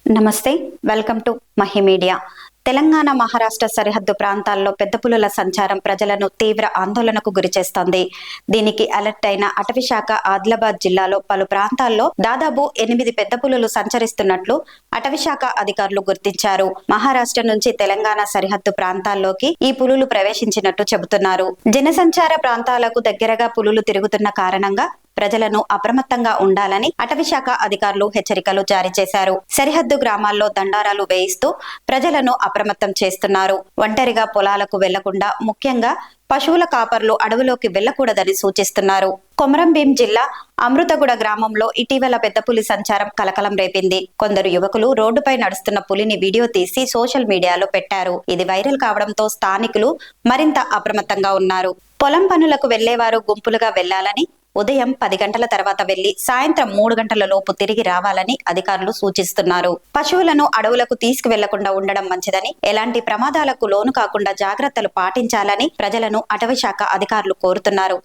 నమస్తే, welcome to Mahi media. Telangana Maharashtra సరిహద్దు ప్రాంతాల్లో పెద్ద పులుల సంచారం ప్రజలను తీవ్ర ఆందోళనకు గురిచేస్తోంది. దీనికి అలర్ట్ అయిన అటవీశాఖ ఆదిలాబాద్ జిల్లాలో పలు ప్రాంతాల్లో దాదాపు 8 పెద్ద పులులు సంచరిస్తున్నట్లు అటవీశాఖ అధికారులు గుర్తించారు. మహారాష్ట్ర నుంచి తెలంగాణ సరిహద్దు ప్రాంతాల్లోకి ఈ పులులు ప్రవేశించినట్టు చెబుతున్నారు. జనసంచార ప్రాంతాలకు దగ్గరగా పులులు తిరుగుతున్న కారణంగా ప్రజలను అప్రమత్తంగా ఉండాలని అటవీశాఖ అధికారులు హెచ్చరికలు జారీ చేశారు. సరిహద్దు గ్రామాల్లో దండారాలు వేయిస్తూ ప్రజలను అప్రమత్తం చేస్తున్నారు. ఒంటరిగా పొలాలకు వెళ్లకుండా, ముఖ్యంగా పశువుల కాపర్లు అడవులోకి వెళ్లకూడదని సూచిస్తున్నారు. కొమరంభీం జిల్లా అమృతగూడ గ్రామంలో ఇటీవల పెద్ద పులి సంచారం కలకలం రేపింది. కొందరు యువకులు రోడ్డుపై నడుస్తున్న పులిని వీడియో తీసి సోషల్ మీడియాలో పెట్టారు. ఇది వైరల్ కావడంతో స్థానికులు మరింత అప్రమత్తంగా ఉన్నారు. పొలం పనులకు వెళ్లేవారు గుంపులుగా వెళ్లాలని, ఉదయం 10 గంటల తర్వాత వెళ్లి సాయంత్రం 3 గంటల లోపు తిరిగి రావాలని అధికారులు సూచిస్తున్నారు. పశువులను అడవులకు తీసుకువెళ్లకుండా ఉండడం మంచిదని, ఎలాంటి ప్రమాదాలకు లోను కాకుండా జాగ్రత్తలు పాటించాలని ప్రజలను అటవీశాఖ అధికారులు కోరుతున్నారు.